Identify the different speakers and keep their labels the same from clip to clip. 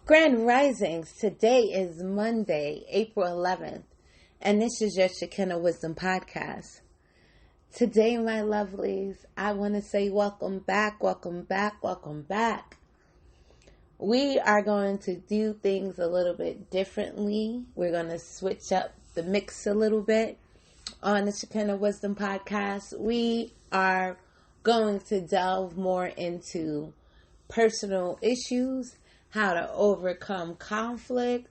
Speaker 1: Grand Risings. Today is Monday, April 11th, and this is your Shekinah Wisdom Podcast. Today, my lovelies, I want to say welcome back, welcome back, welcome back. We are going to do things a little bit differently. We're going to switch up the mix a little bit on the Shekinah Wisdom Podcast. We are going to delve more into personal issues, how to overcome conflict,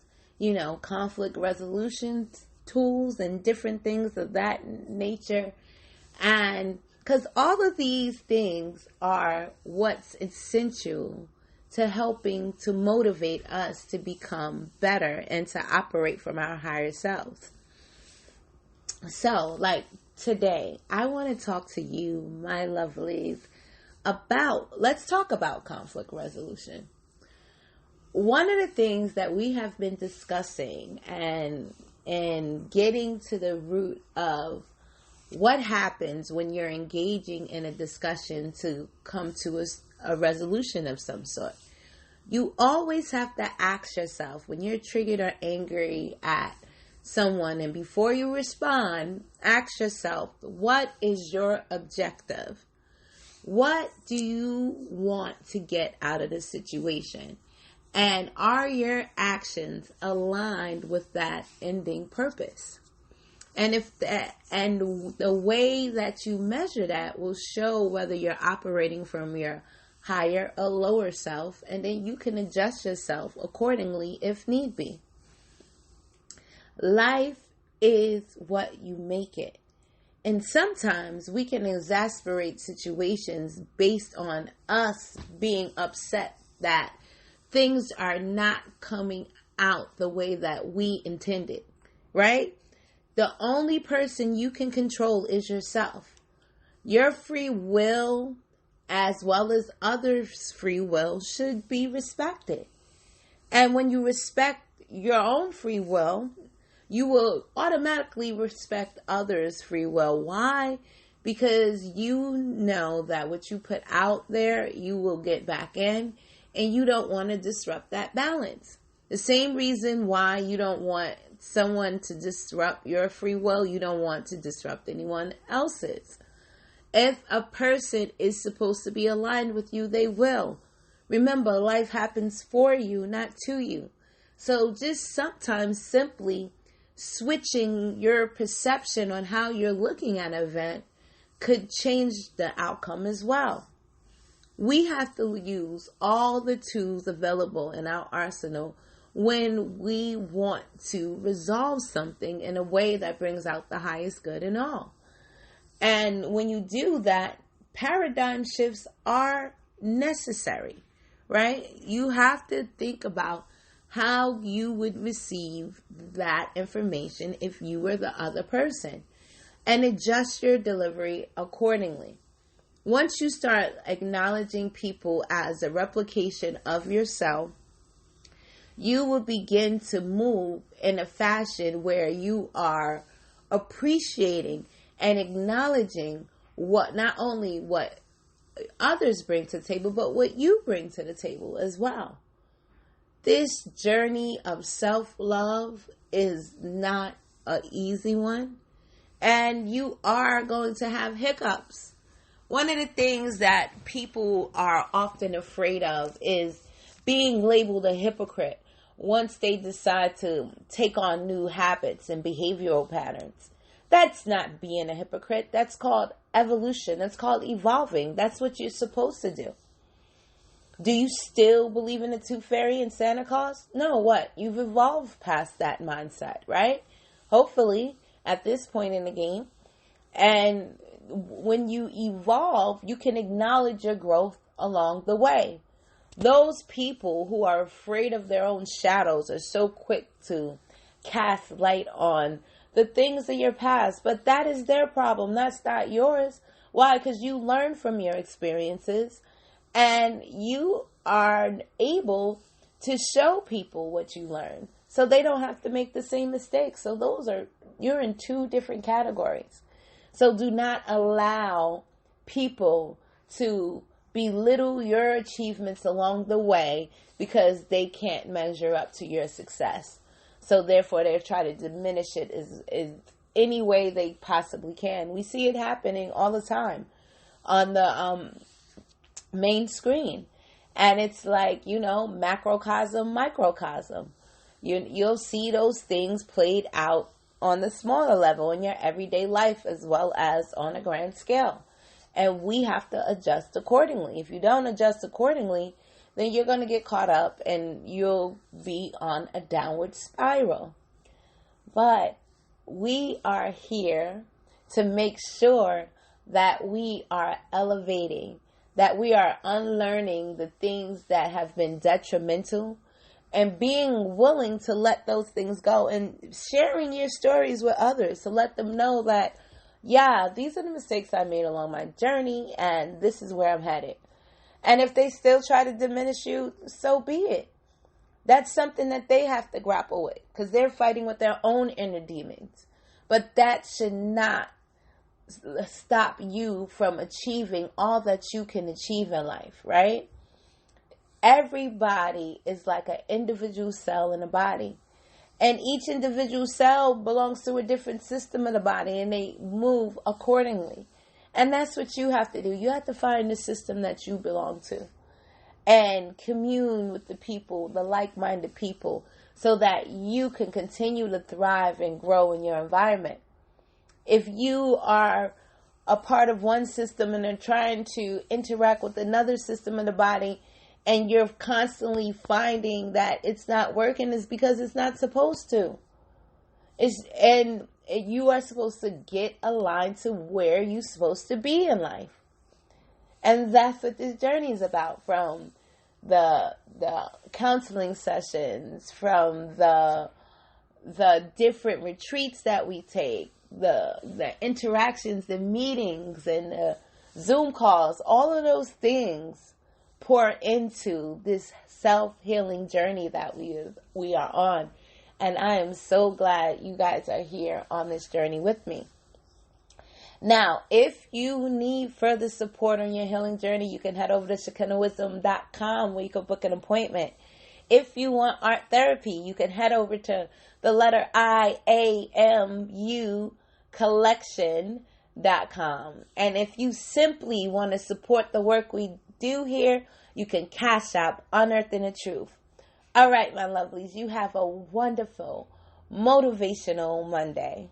Speaker 1: conflict resolution tools and different things of that nature. And because all of these things are what's essential to helping to motivate us to become better and to operate from our higher selves. So, today, I want to talk to you, my lovelies, let's talk about conflict resolution. One of the things that we have been discussing and getting to the root of what happens when you're engaging in a discussion to come to a resolution of some sort. You always have to ask yourself when you're triggered or angry at someone, and before you respond, ask yourself, what is your objective? What do you want to get out of the situation? And are your actions aligned with that ending purpose? And the way that you measure that will show whether you're operating from your higher or lower self, and then you can adjust yourself accordingly if need be. Life is what you make it. And sometimes we can exasperate situations based on us being upset that things are not coming out the way that we intended, right? The only person you can control is yourself. Your free will, as well as others' free will, should be respected. And when you respect your own free will, you will automatically respect others' free will. Why? Because you know that what you put out there, you will get back in. And you don't want to disrupt that balance. The same reason why you don't want someone to disrupt your free will, you don't want to disrupt anyone else's. If a person is supposed to be aligned with you, they will. Remember, life happens for you, not to you. So just sometimes simply switching your perception on how you're looking at an event could change the outcome as well. We have to use all the tools available in our arsenal when we want to resolve something in a way that brings out the highest good in all. And when you do that, paradigm shifts are necessary, right? You have to think about how you would receive that information if you were the other person and adjust your delivery accordingly. Once you start acknowledging people as a replication of yourself, you will begin to move in a fashion where you are appreciating and acknowledging not only what others bring to the table, but what you bring to the table as well. This journey of self-love is not an easy one, and you are going to have hiccups. One of the things that people are often afraid of is being labeled a hypocrite once they decide to take on new habits and behavioral patterns. That's not being a hypocrite. That's called evolution. That's called evolving. That's what you're supposed to do. Do you still believe in the Tooth Fairy and Santa Claus? No, what? You've evolved past that mindset, right? Hopefully, at this point in the game. And when you evolve, you can acknowledge your growth along the way. Those people who are afraid of their own shadows are so quick to cast light on the things of your past, but that is their problem. That's not yours. Why? Because you learn from your experiences and you are able to show people what you learn so they don't have to make the same mistakes. So you're in two different categories. So do not allow people to belittle your achievements along the way because they can't measure up to your success. So therefore, they try to diminish it is any way they possibly can. We see it happening all the time on the main screen. And it's like, macrocosm, microcosm. You'll see those things played out on the smaller level in your everyday life as well as on a grand scale. And we have to adjust accordingly. If you don't adjust accordingly, then you're going to get caught up and you'll be on a downward spiral. But we are here to make sure that we are elevating, that we are unlearning the things that have been detrimental and being willing to let those things go and sharing your stories with others to let them know that, yeah, these are the mistakes I made along my journey and this is where I'm headed. And if they still try to diminish you, so be it. That's something that they have to grapple with because they're fighting with their own inner demons. But that should not stop you from achieving all that you can achieve in life, right? Everybody is like an individual cell in a body. And each individual cell belongs to a different system of the body and they move accordingly. And that's what you have to do. You have to find the system that you belong to and commune with the people, the like-minded people, so that you can continue to thrive and grow in your environment. If you are a part of one system and are trying to interact with another system of the body and you're constantly finding that it's not working, it's because it's not supposed to. And you are supposed to get aligned to where you're supposed to be in life. And that's what this journey is about, from the counseling sessions, from the different retreats that we take, the interactions, the meetings, and the Zoom calls. All of those things pour into this self-healing journey that we are on. And I am so glad you guys are here on this journey with me. Now, if you need further support on your healing journey, you can head over to shekinahwisdom.com where you can book an appointment. If you want art therapy, you can head over to the letter IAMU collection.com. And if you simply want to support the work we do here, you can cash out Unearthing the Truth. All right, my lovelies, you have a wonderful, motivational Monday.